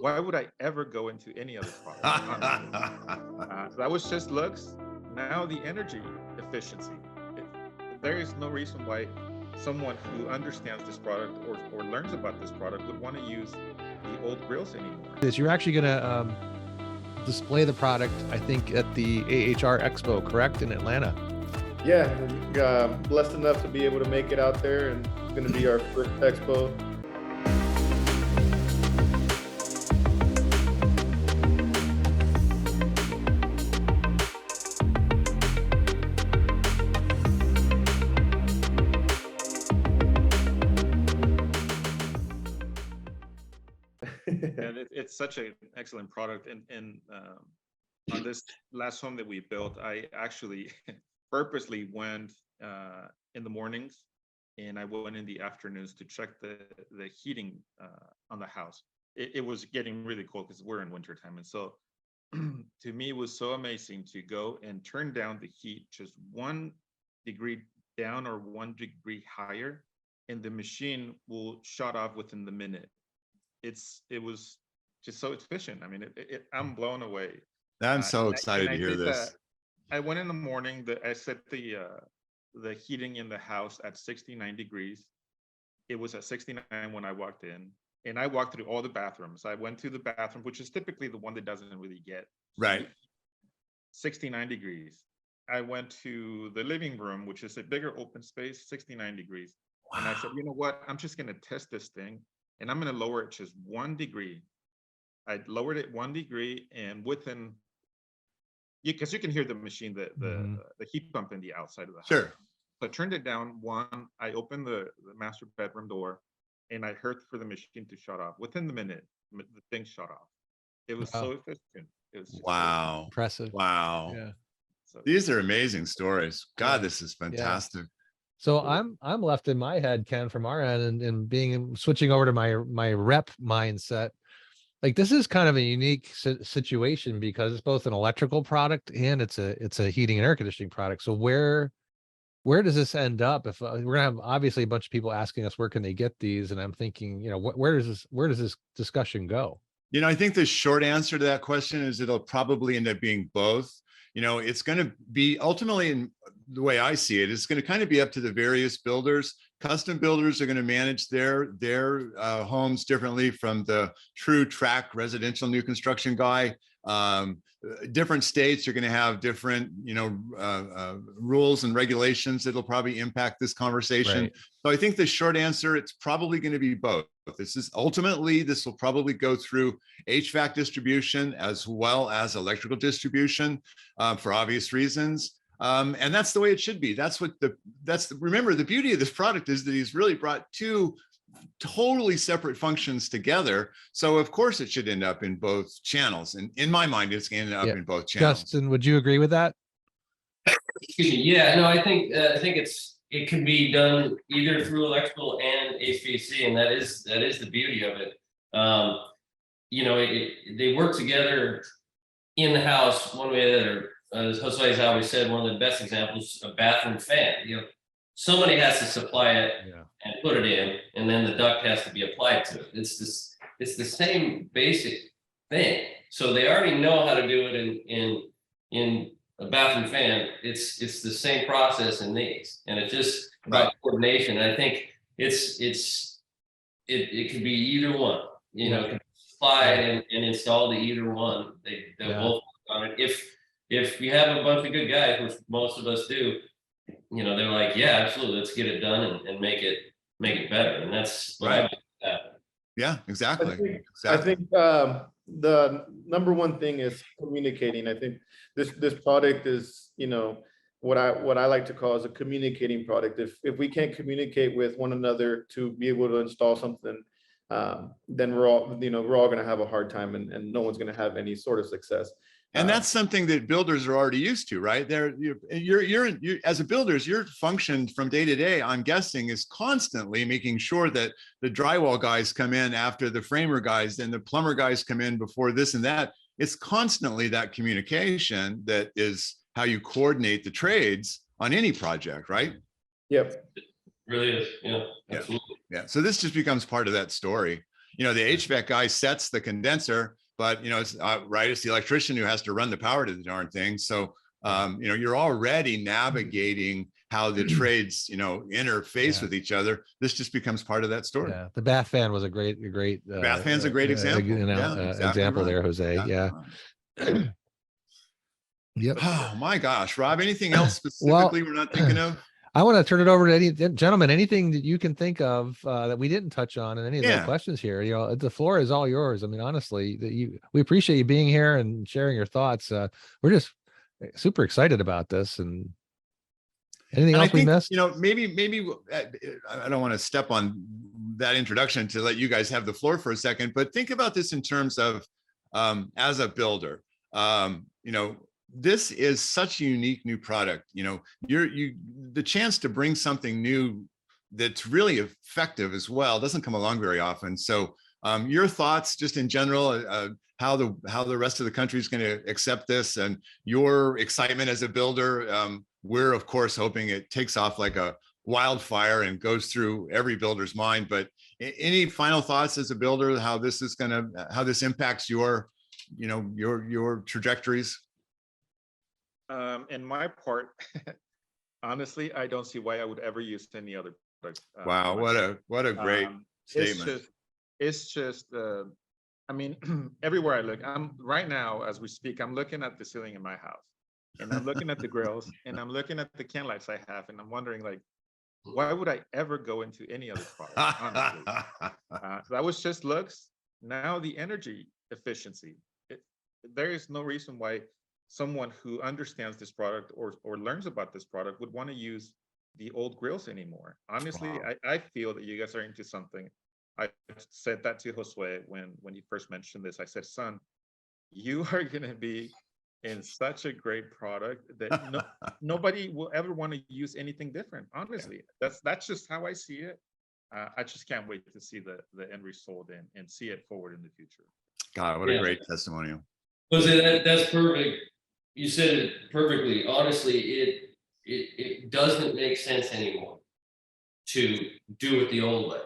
why would I ever go into any other product? Honestly, that was just looks. Now the energy efficiency. It, there is no reason why someone who understands this product or learns about this product would want to use the old grills anymore. You're actually going to display the product, I think, at the AHR Expo, correct, in Atlanta? Yeah, blessed enough to be able to make it out there, and it's going to be our first expo. And it's such an excellent product. And on this last home that we built, I actually purposely went in the mornings, and I went in the afternoons to check the heating on the house. It was getting really cold because we're in wintertime. And so to me, it was so amazing to go and turn down the heat just 1 degree down or 1 degree higher, and the machine will shut off within the minute. It was just so efficient. I mean, I'm blown away. I'm so excited to hear this. I went in the morning. I set the heating in the house at 69 degrees. It was at 69 when I walked in, and I walked through all the bathrooms. I went to the bathroom, which is typically the one that doesn't really get right 69 degrees. I went to the living room, which is a bigger open space, 69 degrees. Wow. And I said, you know what? I'm just going to test this thing, and I'm going to lower it just 1 degree. I lowered it 1 degree, and within, because you can hear the machine, the heat pump in the outside of the house. Sure. So I turned it down 1. I opened the master bedroom door, and I heard for the machine to shut off. Within the minute, the thing shut off. It was so efficient. It was wow. Impressive. Wow. Yeah. So, these are amazing stories. God, this is fantastic. Yeah. So I'm left in my head, Ken, from our end, and switching over to my rep mindset. Like, this is kind of a unique situation because it's both an electrical product and it's a heating and air conditioning product. So where does this end up? If we're gonna have obviously a bunch of people asking us where can they get these, and I'm thinking, where does this discussion go? I think the short answer to that question is it'll probably end up being both. It's going to be ultimately, in the way I see it, it's going to kind of be up to the various builders. Custom builders are going to manage their homes differently from the true track residential new construction guy. Different states are going to have different, rules and regulations that'll probably impact this conversation. Right. So I think the short answer, it's probably going to be both. This will probably go through HVAC distribution as well as electrical distribution for obvious reasons. And that's the way it should be. Remember, the beauty of this product is that he's really brought two totally separate functions together. So of course it should end up in both channels. And in my mind, it's going to end up in both channels. Justin, would you agree with that? Yeah, no, I think it can be done either through electrical and HVAC, and that is the beauty of it. They work together in the house one way or the other. As Jose's always said, one of the best examples, a bathroom fan. Somebody has to supply it and put it in, and then the duct has to be applied to it. It's the same basic thing. So they already know how to do it in a bathroom fan. It's the same process in these, and it's just about coordination. And I think it could be either one. Can be supplied and installed to either one. They'll both work on it. If you have a bunch of good guys, which most of us do, they're like, yeah, absolutely, let's get it done and make it better. And that's what I think. Yeah, exactly. I think the number one thing is communicating. I think this product is, what I like to call is a communicating product. If we can't communicate with one another to be able to install something, then we're all going to have a hard time, and no one's going to have any sort of success. And that's something that builders are already used to, right? You're as a builders, your function from day to day, I'm guessing, is constantly making sure that the drywall guys come in after the framer guys, and the plumber guys come in before this and that. It's constantly that communication that is how you coordinate the trades on any project, right? Yep. It really is. Yeah, absolutely. Yeah. So this just becomes part of that story. you know, the HVAC guy sets the condenser, but you know, it's right. It's the electrician who has to run the power to the darn thing. So, you know, you're already navigating how the trades, you know, interface Yeah. with each other. This just becomes part of that story. Yeah, the bath fan was a great Bath fan's a great example. Yeah, exactly example right. there, Jose. Exactly Yeah. right. Yep. Oh my gosh, Rob, anything else Well, specifically we're not thinking of? I want to turn it over to any gentlemen, anything that you can think of that we didn't touch on in any of the Yeah. questions here. You know, the floor is all yours. I mean, honestly, we appreciate you being here and sharing your thoughts. We're just super excited about this. And anything And else we missed? you know, maybe I don't want to step on that introduction to let you guys have the floor for a second, but think about this in terms of as a builder, you know, this is such a unique new product. You know, the chance to bring something new that's really effective as well doesn't come along very often. So your thoughts just in general, how the rest of the country is going to accept this, and your excitement as a builder. We're of course hoping it takes off like a wildfire and goes through every builder's mind. But any final thoughts as a builder, how this impacts your, you know, your trajectories? In my part, honestly, I don't see why I would ever use any other product. Wow, what a great statement. It's just I mean, everywhere I look, right now as we speak, I'm looking at the ceiling in my house, and I'm looking at the grills, and I'm looking at the can lights I have, and I'm wondering, like, why would I ever go into any other product? Honestly, that was just looks. Now the energy efficiency, there is no reason why someone who understands this product or learns about this product would want to use the old grills anymore. Honestly, Wow. I feel that you guys are into something. I said that to Josue when you first mentioned this. I said, son, you are going to be in such a great product that nobody will ever want to use anything different. Honestly, that's just how I see it. I just can't wait to see the end result and see it forward in the future. God, what a great testimonial. Jose, that's perfect. You said it perfectly. Honestly, it doesn't make sense anymore to do it the old way.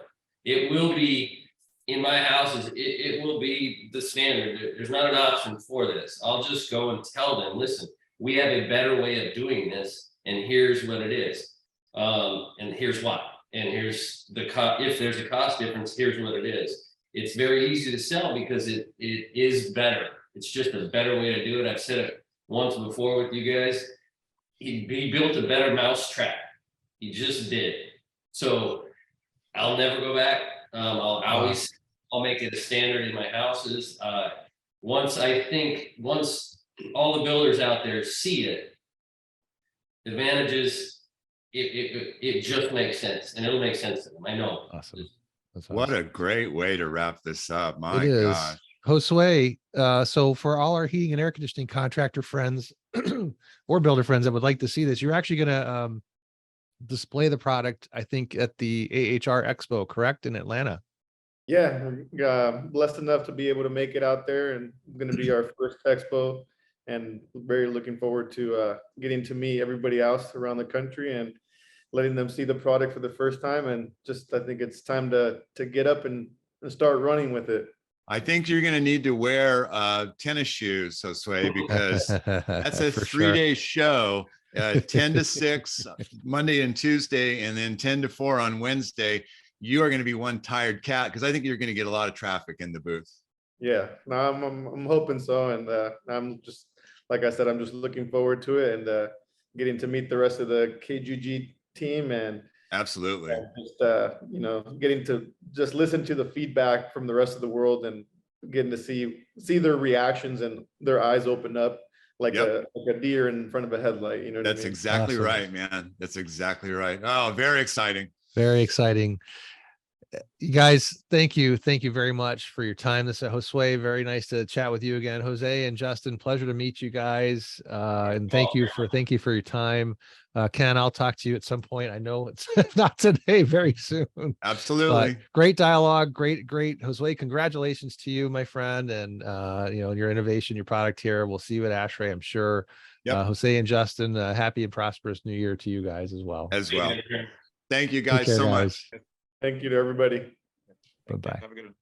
It will be in my houses. It will be the standard. There's not an option for this. I'll just go and tell them, listen, we have a better way of doing this, and here's what it is, and here's why, and here's the if there's a cost difference, here's what it is. It's very easy to sell because it is better. It's just a better way to do it. I've said it once before with you guys. He built a better mousetrap. He just did. So I'll never go back. I'll make it a standard in my houses. Once all the builders out there see it, advantages, it just makes sense, and it'll make sense to them. I know. Awesome. That's What awesome. a great way to wrap this up. My It is. gosh. Josue, so for all our heating and air conditioning contractor friends or builder friends that would like to see this, you're actually going to display the product, I think, at the AHR Expo, correct, in Atlanta? Yeah, blessed enough to be able to make it out there, and going to be our first expo, and very looking forward to getting to meet everybody else around the country and letting them see the product for the first time. And just, I think it's time to get up and start running with it. I think you're going to need to wear tennis shoes, Josue, because that's a For 3-day show, 10 to 6 Monday and Tuesday, and then 10 to 4 on Wednesday. You are going to be one tired cat, because I think you're going to get a lot of traffic in the booth. Yeah, no, I'm hoping so. And I'm just, like I said, I'm just looking forward to it, and getting to meet the rest of the KGG team, and Absolutely. just you know, getting to just listen to the feedback from the rest of the world, and getting to see their reactions and their eyes open up like a deer in front of a headlight. You know what That's I mean? exactly Awesome. right, man. That's exactly right. Oh, very exciting. Very exciting. You guys, thank you very much for your time. This is Josue. Very nice to chat with you again. Jose and Justin, pleasure to meet you guys. And thank you for your time. Ken, I'll talk to you at some point. I know it's not today, very soon. Absolutely. But great dialogue. Great. Josue, congratulations to you, my friend. And you know, your innovation, your product here. We'll see you at ASHRAE, I'm sure. Yep. Jose and Justin, happy and prosperous new year to you guys as well. As well. Thank you Take guys care, so guys. much. Thank you to everybody. Bye-bye. Have a good one.